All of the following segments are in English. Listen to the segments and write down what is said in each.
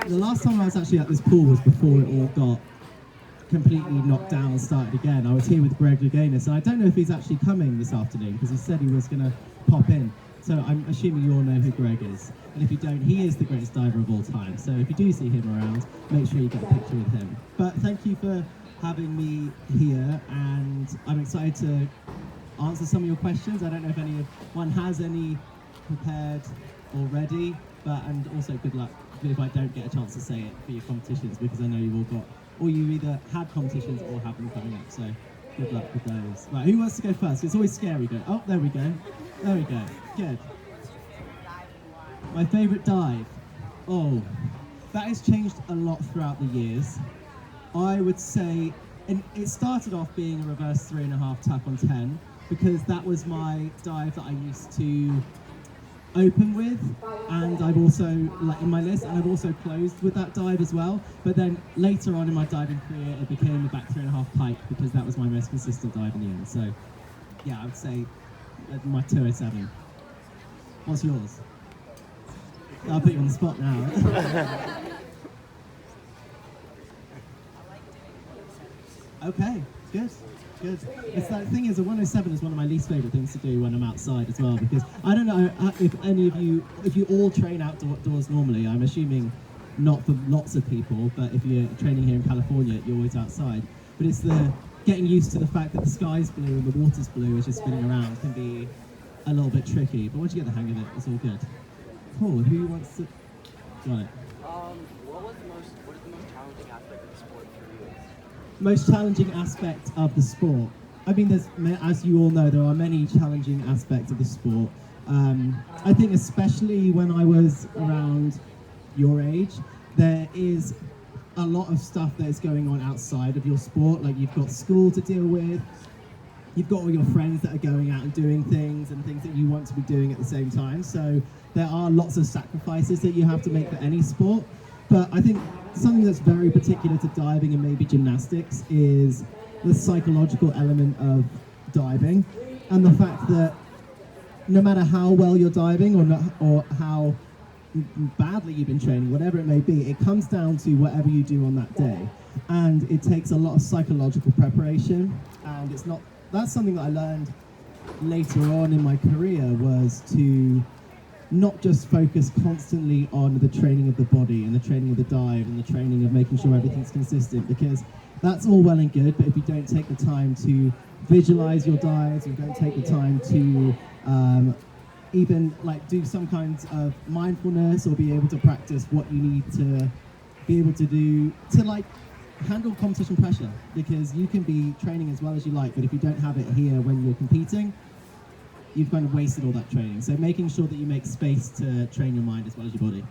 The last time I was actually at this pool was before it all got completely knocked down and started again. I was here with Greg Louganis, and I don't know if he's actually coming this afternoon because he said he was going to pop in. So I'm assuming you all know who Greg is. And if you don't, he is the greatest diver of all time. So if you do see him around, make sure you get a picture with him. But thank you for having me here, and I'm excited to answer some of your questions. I don't know if anyone has any prepared already, and also good luck if I don't get a chance to say it for your competitions, because I know you've all got, or you either had competitions or have them coming up, so good luck with those. Right, who wants to go first? It's always scary going, oh, there we go. There we go, good. My favourite dive? Oh, that has changed a lot throughout the years. I would say, and it started off being a reverse 3.5 tap on 10, because that was my dive that I used to open with, and I've also, like in my list, and I've also closed with that dive as well. But then later on in my diving career, it became a back 3.5 pike, because that was my most consistent dive in the end. So yeah, I would say my 207. What's yours? I'll put you on the spot now. Okay, good. It's that thing is, a 107 is one of my least favourite things to do when I'm outside as well, because I don't know if any of you, if you all train outdoors normally. I'm assuming not for lots of people, but if you're training here in California, you're always outside. But it's the getting used to the fact that the sky's blue and the water's blue as you're spinning around can be a little bit tricky. But once you get the hang of it, it's all good. Cool. Who wants to? Got it. What is the most challenging aspect of the sport for you? Most challenging aspect of the sport. I mean, as you all know, there are many challenging aspects of the sport. I think especially when I was around your age, there is a lot of stuff that is going on outside of your sport. Like, you've got school to deal with, you've got all your friends that are going out and doing things and things that you want to be doing at the same time. So there are lots of sacrifices that you have to make for any sport. But I think something that's very particular to diving and maybe gymnastics is the psychological element of diving, and the fact that no matter how well you're diving or how badly you've been training, whatever it may be, it comes down to whatever you do on that day. And it takes a lot of psychological preparation, and that's something that I learned later on in my career, was to not just focus constantly on the training of the body and the training of the dive and the training of making sure everything's consistent, because that's all well and good, but if you don't take the time to visualize your dives, you don't take the time to even like do some kinds of mindfulness or be able to practice what you need to be able to do to like handle competition pressure, because you can be training as well as you like, but if you don't have it here when you're competing, you've kind of wasted all that training. So making sure that you make space to train your mind as well as your body.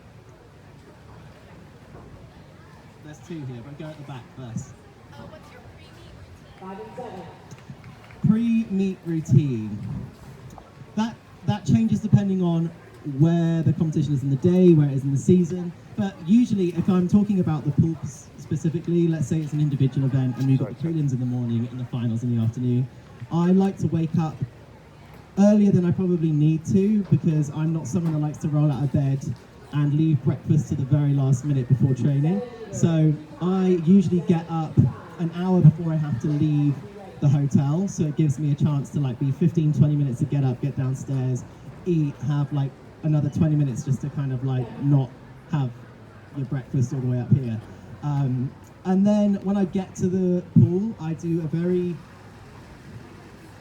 There's two here, but go at the back first. What's your pre-meet routine? Pre-meet routine. That changes depending on where the competition is in the day, where it is in the season. But usually, if I'm talking about the pool specifically, let's say it's an individual event and we've got the prelims in the morning and the finals in the afternoon, I like to wake up earlier than I probably need to, because I'm not someone that likes to roll out of bed and leave breakfast to the very last minute before training. So I usually get up an hour before I have to leave the hotel, so it gives me a chance to like be 15-20 minutes to get up, get downstairs, eat, have like another 20 minutes just to kind of like not have your breakfast all the way up here. And then when I get to the pool, I do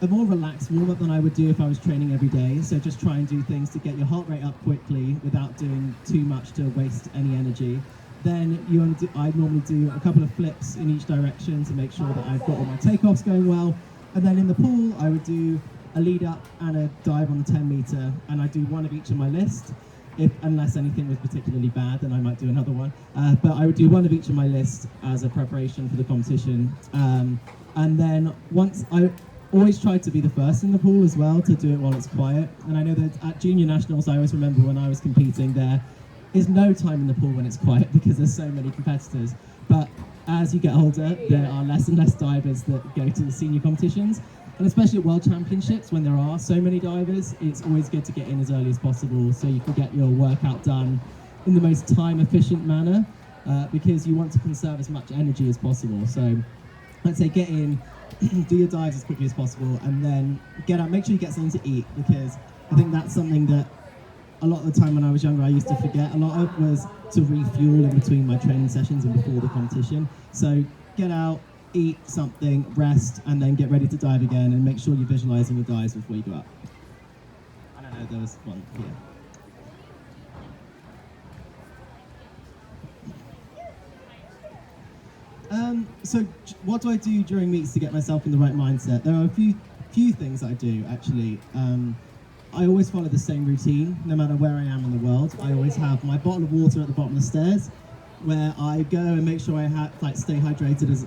a more relaxed warm-up than I would do if I was training every day. So just try and do things to get your heart rate up quickly without doing too much to waste any energy. Then I normally do a couple of flips in each direction to make sure that I've got all my takeoffs going well. And then in the pool, I would do a lead up and a dive on the 10 meter, and I do one of each on my list. Unless anything was particularly bad, then I might do another one. But I would do one of each on my list as a preparation for the competition. And then I always try to be the first in the pool as well, to do it while it's quiet. And I know that at junior nationals, I always remember when I was competing, there is no time in the pool when it's quiet because there's so many competitors. But as you get older, there are less and less divers that go to the senior competitions. And especially at World Championships, when there are so many divers, it's always good to get in as early as possible so you can get your workout done in the most time efficient manner, because you want to conserve as much energy as possible. So I'd say get in, do your dives as quickly as possible, and then get out. Make sure you get something to eat, because I think that's something that a lot of the time when I was younger I used to forget a lot of, was to refuel in between my training sessions and before the competition. So get out, eat something, rest, and then get ready to dive again, and make sure you're visualizing your dives before you go up. I don't know, there was one here. So what do I do during meets to get myself in the right mindset? There are a few things I do, actually. I always follow the same routine, no matter where I am in the world. I always have my bottle of water at the bottom of the stairs, where I go and make sure I stay hydrated as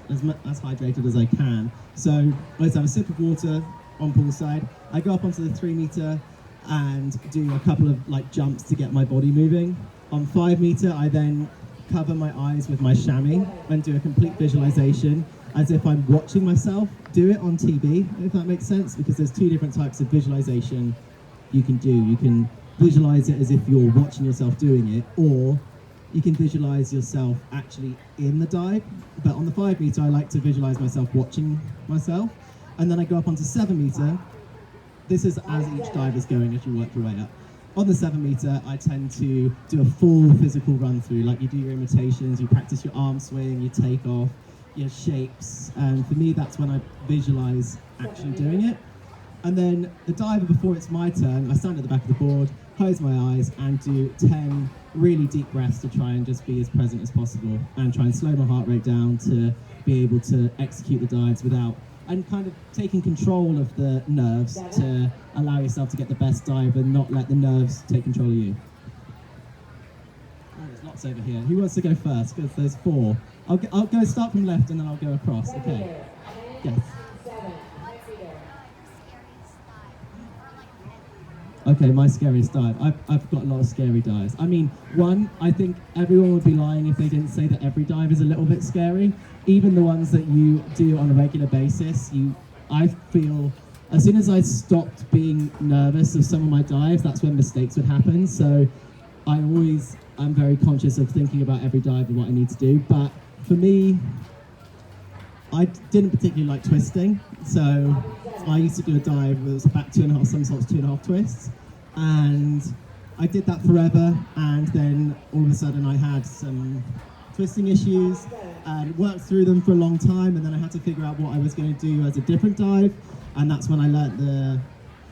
hydrated as I can. So I always have a sip of water on poolside. I go up onto the 3 meter and do a couple of jumps to get my body moving. On 5 meter, I then cover my eyes with my chamois and do a complete visualization as if I'm watching myself do it on TV, if that makes sense, because there's 2 different types of visualization you can do. You can visualize it as if you're watching yourself doing it, or you can visualize yourself actually in the dive. But on the 5 meter, I like to visualize myself watching myself. And then I go up onto 7 meter. This is as each dive is going, as you work your way up. On the 7 meter, I tend to do a full physical run through, like you do your imitations, you practice your arm swing, you take off, your shapes, and for me that's when I visualize actually doing it. And then the diver, before it's my turn, I stand at the back of the board, close my eyes, and do 10 really deep breaths to try and just be as present as possible, and try and slow my heart rate down to be able to execute the dives without, and kind of taking control of the nerves to allow yourself to get the best dive and not let the nerves take control of you. Oh, there's lots over here. Who wants to go first? Because there's 4. I'll go start from left and then I'll go across. Okay. Yes. Okay, my scariest dive. I've got a lot of scary dives. I mean, one, I think everyone would be lying if they didn't say that every dive is a little bit scary. Even the ones that you do on a regular basis, I feel, as soon as I stopped being nervous of some of my dives, that's when mistakes would happen. So I'm very conscious of thinking about every dive and what I need to do. But for me, I didn't particularly like twisting, so I used to do a dive that was about 2.5, some sorts of 2.5 twists, and I did that forever, and then all of a sudden I had some twisting issues and worked through them for a long time, and then I had to figure out what I was going to do as a different dive, and that's when I learnt the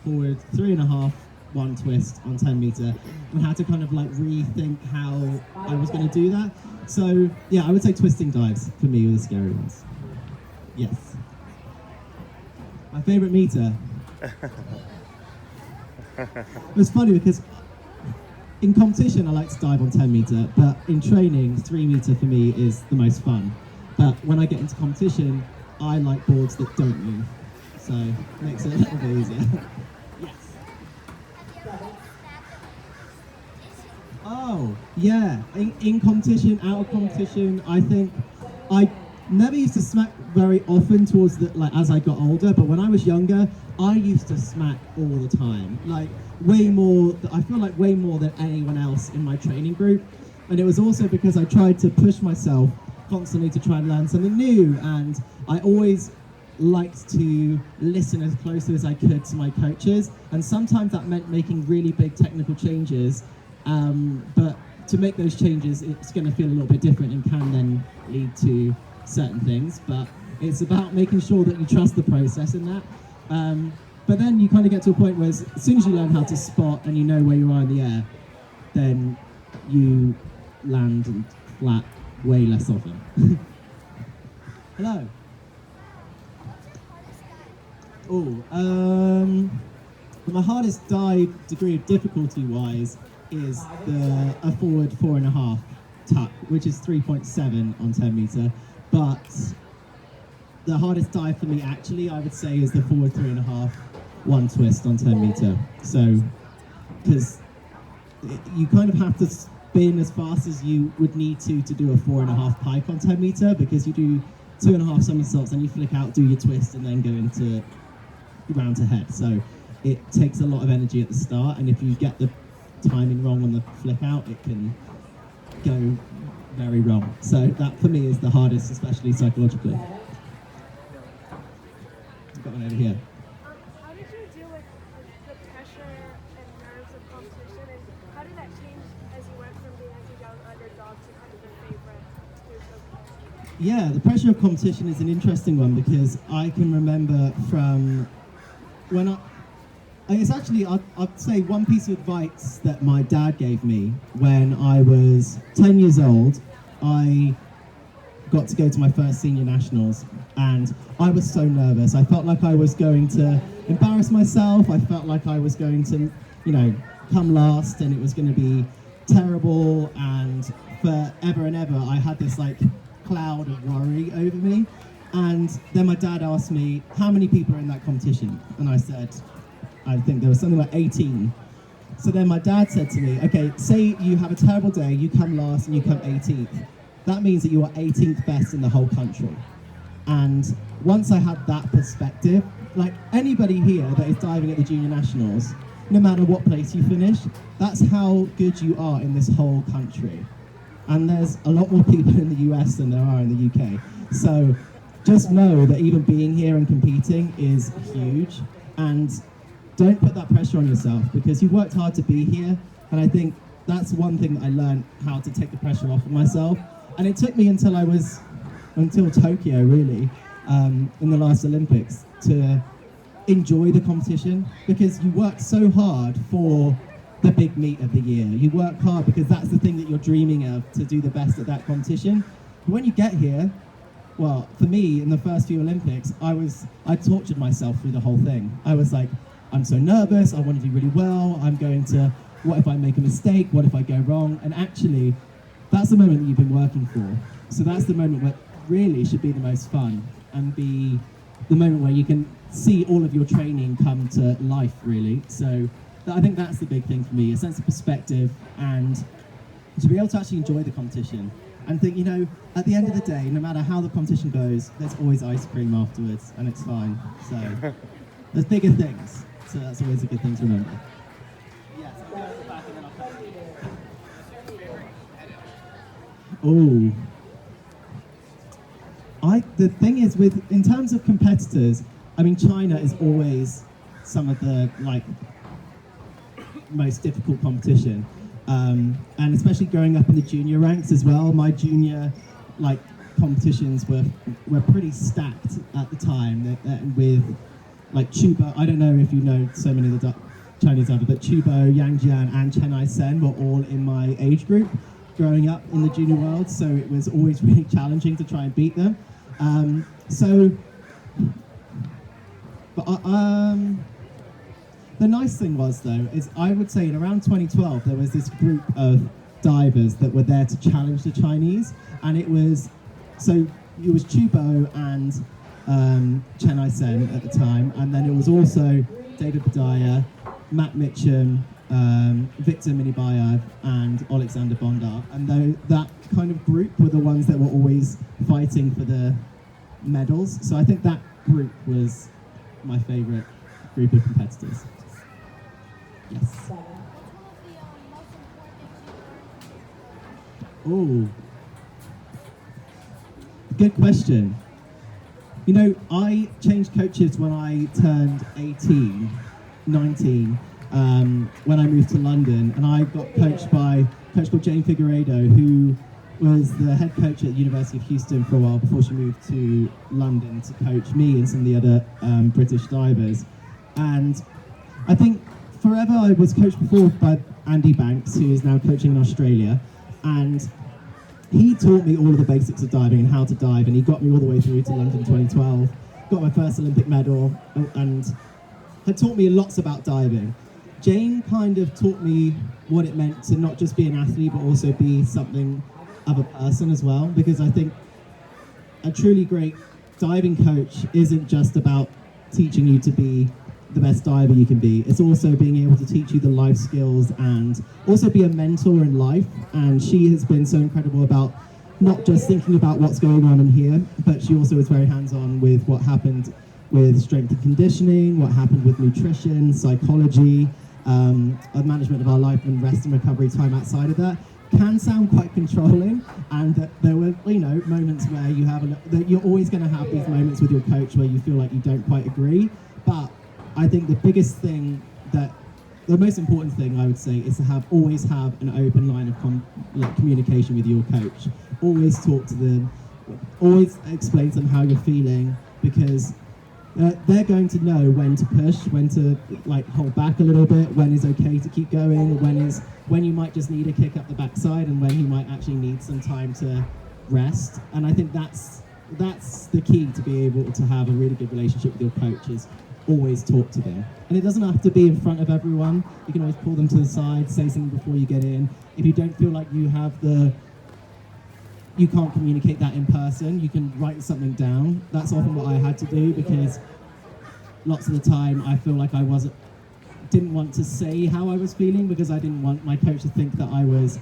forward 3.5, 1 twist on 10 meter, and had to kind of rethink how I was going to do that. So yeah, I would say twisting dives for me were the scary ones. Yes. My favourite meter. It's funny because in competition I like to dive on 10 meter, but in training 3 meter for me is the most fun. But when I get into competition, I like boards that don't move, so it makes it a little bit easier. Yes. Oh, yeah. In competition, out of competition, I think I never used to smack very often towards as I got older, but when I was younger, I used to smack all the time. Way more, I feel like way more than anyone else in my training group. And it was also because I tried to push myself constantly to try and learn something new, and I always liked to listen as closely as I could to my coaches, and sometimes that meant making really big technical changes, but to make those changes it's going to feel a little bit different and can then lead to certain things, but it's about making sure that you trust the process in that. But then you kind of get to a point where as soon as you learn how to spot and you know where you are in the air, then you land flat way less often. Hello. My hardest dive degree of difficulty wise is a forward 4.5 tuck, which is 3.7 on 10 meter. But the hardest dive for me actually, I would say, is the forward 3.5, 1 twist on 10 meter. So, because you kind of have to spin as fast as you would need to do a 4.5 pike on 10 meter, because you do 2.5 somersaults, then you flick out, do your twist, and then go into round to head. So it takes a lot of energy at the start, and if you get the timing wrong on the flick out, it can go very wrong. So that for me is the hardest, especially psychologically. I've got one over here. How did you deal with the pressure and nerves of competition, and how did that change as you went from being a young underdog to kind of the favorite to so? Yeah, the pressure of competition is an interesting one because I can remember from when it's actually, I'd say one piece of advice that my dad gave me when I was 10 years old. I got to go to my first senior nationals and I was so nervous. I felt like I was going to embarrass myself. I felt like I was going to, come last and it was going to be terrible, and forever and ever I had this cloud of worry over me. And then my dad asked me, how many people are in that competition? And I said, I think there was something like 18. So then my dad said to me, okay, say you have a terrible day, you come last and you come 18th. That means that you are 18th best in the whole country. And once I had that perspective, like anybody here that is diving at the Junior Nationals, no matter what place you finish, that's how good you are in this whole country. And there's a lot more people in the US than there are in the UK. So just know that even being here and competing is huge. And don't put that pressure on yourself because you've worked hard to be here. And I think that's one thing that I learned, how to take the pressure off of myself. And it took me until Tokyo, really, in the last Olympics, to enjoy the competition, because you work so hard for the big meet of the year. You work hard because that's the thing that you're dreaming of, to do the best at that competition. But when you get here, well, for me, in the first few Olympics, I tortured myself through the whole thing. I was like, I'm so nervous, I want to do really well, what if I make a mistake, what if I go wrong? And actually, that's the moment that you've been working for. So that's the moment where really should be the most fun and be the moment where you can see all of your training come to life, really. So I think that's the big thing for me, a sense of perspective and to be able to actually enjoy the competition. And think, at the end of the day, no matter how the competition goes, there's always ice cream afterwards and it's fine. So there's bigger things. So that's always a good thing to remember. Yes, I'll go at the back and then I'll come. The thing is, in terms of competitors, China is always some of the most difficult competition, and especially growing up in the junior ranks as well. My junior competitions were pretty stacked at the time with Chuba. I don't know if you know so many of the Chinese divers, but Chubo, Yang Jian, and Chen Ai-sen were all in my age group growing up in the junior world, so it was always really challenging to try and beat them. The nice thing was, though, is I would say in around 2012 there was this group of divers that were there to challenge the Chinese, and it was Chubo and Chen Ai-sen at the time, and then it was also David Badaya, Matt Mitchum, Victor Minibayev, and Alexander Bondar. And that kind of group were the ones that were always fighting for the medals. So I think that group was my favourite group of competitors. Yes. Oh, good question. I changed coaches when I turned 18, 19, when I moved to London, and I got coached by a coach called Jane Figueiredo, who was the head coach at the University of Houston for a while before she moved to London to coach me and some of the other British divers. And I think forever I was coached before by Andy Banks, who is now coaching in Australia, and he taught me all of the basics of diving and how to dive, and he got me all the way through to London 2012, got my first Olympic medal, and had taught me lots about diving. Jane kind of taught me what it meant to not just be an athlete, but also be something of a person as well, because I think a truly great diving coach isn't just about teaching you to be the best diver you can be. It's also being able to teach you the life skills and also be a mentor in life. And she has been so incredible about not just thinking about what's going on in here, but she also is very hands-on with what happened with strength and conditioning, what happened with nutrition, psychology, management of our life and rest and recovery time outside of that. can sound quite controlling, and that there were, moments where that you're always going to have these moments with your coach where you feel like you don't quite agree. But I think the most important thing I would say is to always have an open line of communication with your coach. Always talk to them. Always explain to them how you're feeling, because they're going to know when to push, when to hold back a little bit, when is okay to keep going, when you might just need a kick up the backside, and when you might actually need some time to rest. And I think that's the key to be able to have a really good relationship with your coach, is always talk to them. And it doesn't have to be in front of everyone. You can always pull them to the side, say something before you get in. If you don't feel like you can't communicate that in person, you can write something down. That's often what I had to do, because lots of the time I feel like I didn't want to say how I was feeling, because I didn't want my coach to think that I was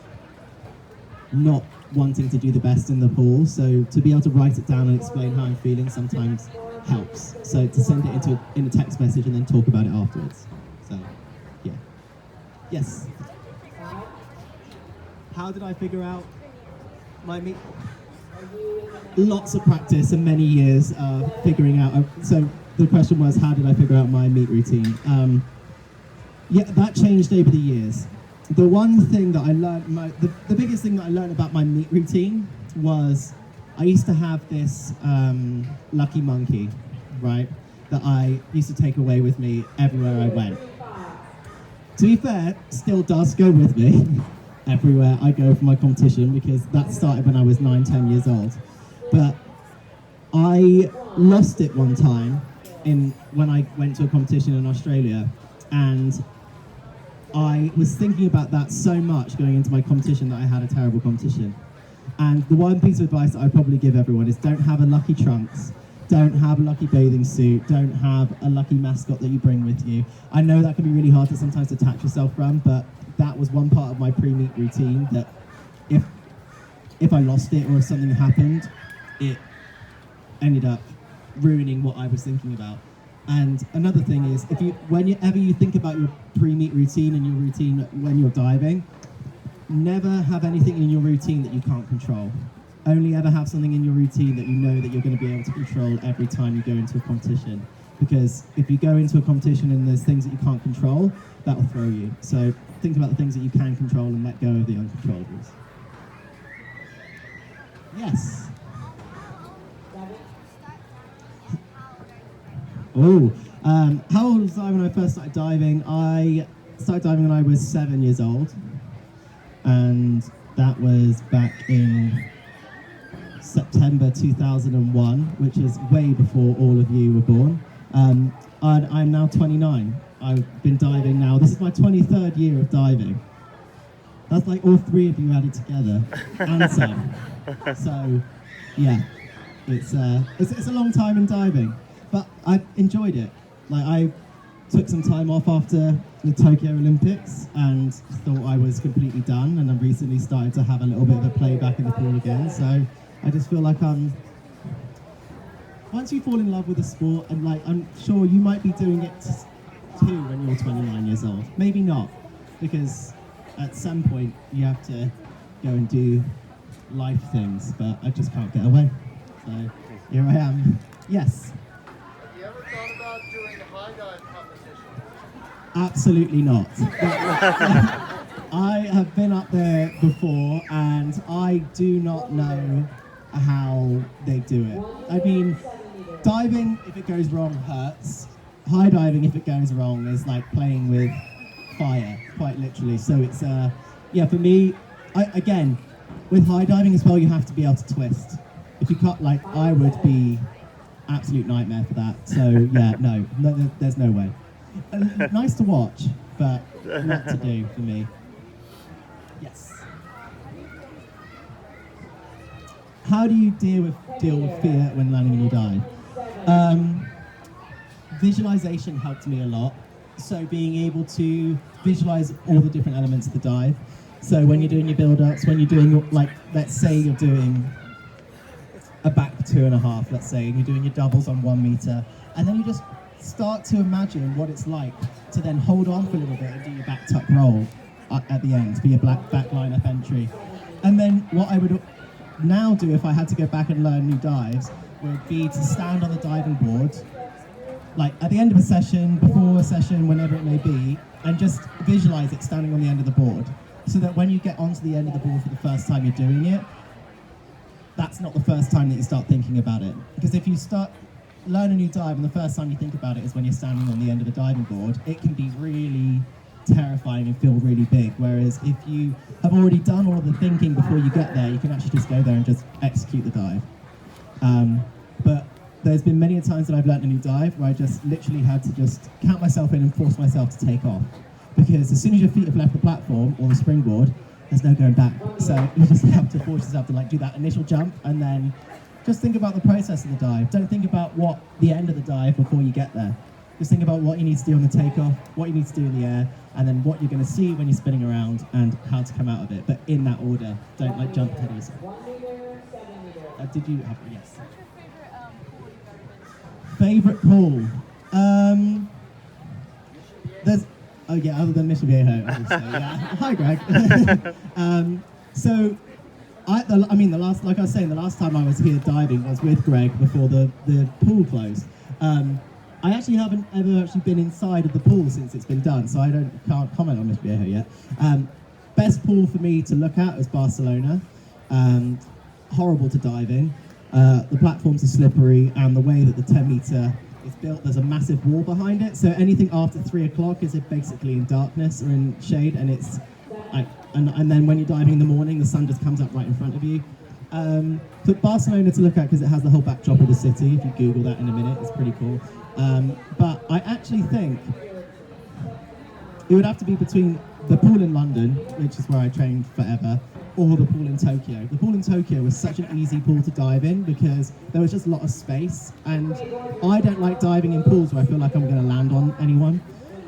not wanting to do the best in the pool. So to be able to write it down and explain how I'm feeling sometimes helps. So to send it in a text message and then talk about it afterwards. So, yeah. Yes. How did I figure out my meet? Lots of practice and many years of figuring out. So the question was, how did I figure out my meet routine? That changed over the years. The one thing that I learned, the biggest thing that I learned about my meet routine was I used to have this lucky monkey, right, that I used to take away with me everywhere I went. To be fair, still does go with me everywhere I go for my competition, because that started when I was 9-10 years old. But I lost it one time when I went to a competition in Australia, and I was thinking about that so much going into my competition that I had a terrible competition. And the one piece of advice that I'd probably give everyone is, don't have a lucky trunks, don't have a lucky bathing suit, don't have a lucky mascot that you bring with you. I know that can be really hard to sometimes detach yourself from, but that was one part of my pre-meet routine that if I lost it or if something happened, it ended up ruining what I was thinking about. And another thing is, whenever you think about your pre-meet routine and your routine when you're diving, never have anything in your routine that you can't control. Only ever have something in your routine that you know that you're going to be able to control every time you go into a competition. Because if you go into a competition and there's things that you can't control, that will throw you. So think about the things that you can control and let go of the uncontrollables. Yes. How old was I when I first started diving? I started diving when I was 7 years old, and that was back in September 2001, which is way before all of you were born. I'm now 29. I've been diving now. This is my 23rd year of diving. That's like all three of you added together, and some. So, yeah, it's a long time in diving. But I've enjoyed it. I took some time off after the Tokyo Olympics and thought I was completely done, and I've recently started to have a little bit of a play back in the pool again. So I just feel like once you fall in love with a sport, and I'm sure you might be doing it too when you're 29 years old. Maybe not, because at some point you have to go and do life things, but I just can't get away. So here I am. Yes. Have you ever thought about doing a high dive competition? Absolutely not. I have been up there before, and I do not know how they do it. I mean, diving, if it goes wrong, hurts. High diving, if it goes wrong, is like playing with fire, quite literally. So it's, for me, again, with high diving as well, you have to be able to twist. If you can't, I would be absolute nightmare for that. So yeah, no, there's no way. Nice to watch, but not to do for me. Yes. How do you deal with fear when landing a new dive? Visualization helped me a lot. So being able to visualize all the different elements of the dive. So when you're doing your build-ups, when you're doing, let's say you're doing a back 2.5, let's say, and you're doing your doubles on 1 meter, and then you just start to imagine what it's like to then hold on for a little bit and do your back tuck roll. at the end for your back line up entry. And then what I would now do if I had to go back and learn new dives would be to stand on the diving board, like at the end of a session, before a session, whenever it may be, and just visualize it standing on the end of the board, so that when you get onto the end of the board for the first time you're doing it, that's not the first time that you start thinking about it. Because if you learn a new dive and the first time you think about it is when you're standing on the end of the diving board, it can be really terrifying and feel really big. Whereas if you have already done all of the thinking before you get there, you can actually just go there and just execute the dive. But there's been many times that I've learned a new dive where I just literally had to just count myself in and force myself to take off. Because as soon as your feet have left the platform or the springboard, there's no going back. So you just have to force yourself to like do that initial jump and then just think about the process of the dive. Don't think about what the end of the dive before you get there. Just think about what you need to do on the takeoff, what you need to do in the air, and then what you're going to see when you're spinning around and how to come out of it. But in that order, don't like jump ahead of yourself. Did you have yes? Favorite pool? There's other than Mission Viejo, obviously. Yeah. Hi, Greg. So, the last time I was here diving was with Greg before the pool closed. I actually haven't ever actually been inside of the pool since it's been done, so can't comment on Mission Viejo yet. Best pool for me to look at is Barcelona. Horrible to dive in. The platforms are slippery, and the way that the 10-meter is built, there's a massive wall behind it. So anything after 3 o'clock is basically in darkness or in shade, and it's like, and then when you're diving in the morning, the sun just comes up right in front of you. But Barcelona to look at because it has the whole backdrop of the city. If you Google that in a minute, it's pretty cool. But I actually think it would have to be between the pool in London, which is where I trained forever, or the pool in Tokyo. The pool in Tokyo was such an easy pool to dive in because there was just a lot of space, and I don't like diving in pools where I feel like I'm going to land on anyone,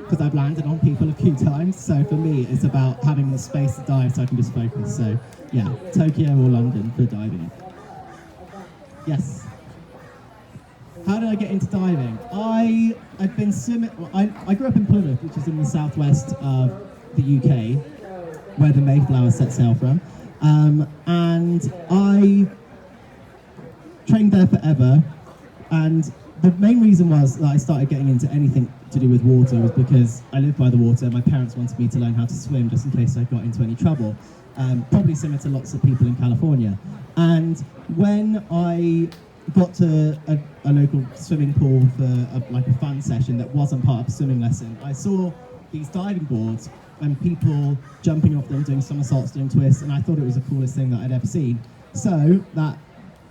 because I've landed on people a few times. So for me, it's about having the space to dive so I can just focus. So yeah, Tokyo or London for diving. Yes. How did I get into diving? I've been swimming. I grew up in Plymouth, which is in the southwest of the UK, where the Mayflower set sail from, and I trained there forever. And the main reason was that I started getting into anything to do with water was because I live by the water. My parents wanted me to learn how to swim just in case I got into any trouble. Probably similar to lots of people in California. And when I got to a local swimming pool for a fun session that wasn't part of a swimming lesson, I saw these diving boards and people jumping off them, doing somersaults, doing twists, and I thought it was the coolest thing that I'd ever seen. So that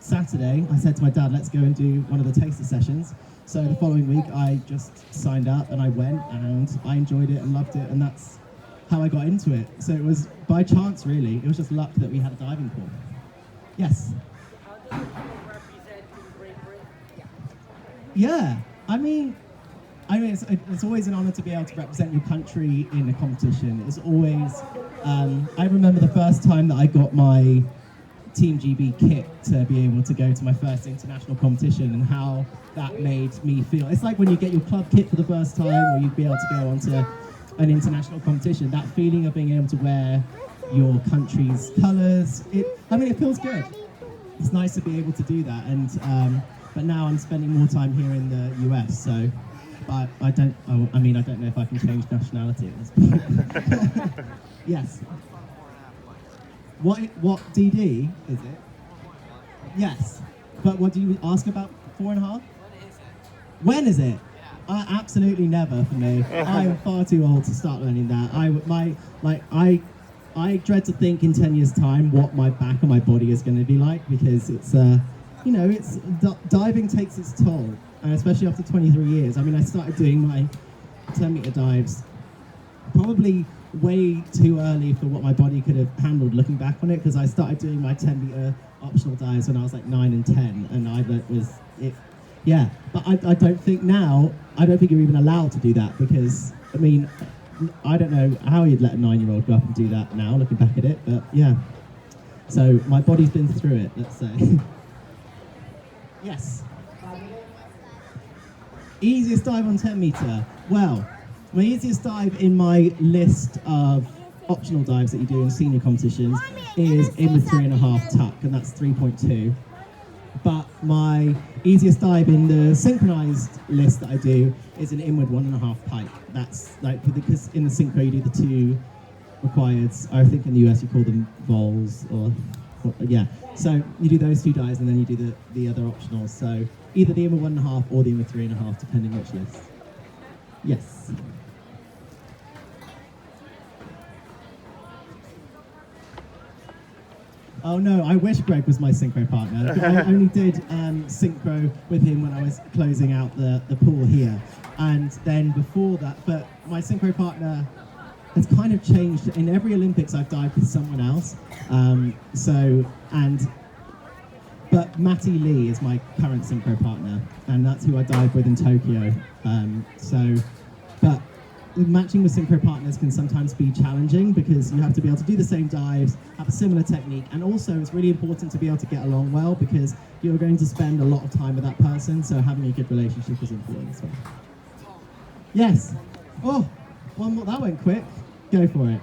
Saturday, I said to my dad, let's go and do one of the taster sessions. So the following week, I just signed up and I went, and I enjoyed it and loved it, and that's how I got into it. So it was by chance, really. It was just luck that we had a diving pool. Yes? How does the pool represent Great Britain? Yeah, I mean, it's always an honour to be able to represent your country in a competition. It's always, I remember the first time that I got my Team GB kit to be able to go to my first international competition and how that made me feel. It's like when you get your club kit for the first time, or you'd be able to go onto an international competition, that feeling of being able to wear your country's colours, it feels good. It's nice to be able to do that, and but now I'm spending more time here in the US, so but I don't know if I can change nationality at this point. Yes. What DD is it? Yes. But what do you ask about 4.5? When is it? Absolutely never for me. I am far too old to start learning that. I dread to think in 10 years' time what my back and my body is going to be like, because it's diving takes its toll, and especially after 23 years. I mean, I started doing my 10-meter dives probably way too early for what my body could have handled looking back on it, because I started doing my 10-meter optional dives when I was like 9 and 10, and yeah. But I don't think you're even allowed to do that, because I mean, I don't know how you'd let a 9-year-old go up and do that now, looking back at it, but yeah. So my body's been through it, let's say. Yes. Easiest dive on 10-meter. Well, my easiest dive in my list of optional dives that you do in senior competitions is in with 3.5 tuck, and that's 3.2. But my easiest dive in the synchronized list that I do is an inward 1.5 pike. That's like, because in the synchro you do the 2 required, I think in the US you call them vols, or yeah. So you do those 2 dives and then you do the other optionals. So either the inward 1.5 or the inward 3.5, depending which list. Yes. Oh no, I wish Greg was my synchro partner. I only did synchro with him when I was closing out the pool here. And then before that, but my synchro partner has kind of changed. In every Olympics I've dived with someone else. But Matty Lee is my current synchro partner, and that's who I dive with in Tokyo. But matching with synchro partners can sometimes be challenging because you have to be able to do the same dives, have a similar technique, and also it's really important to be able to get along well because you're going to spend a lot of time with that person, so having a good relationship is important as well. Yes. Oh, one more. That went quick. Go for it.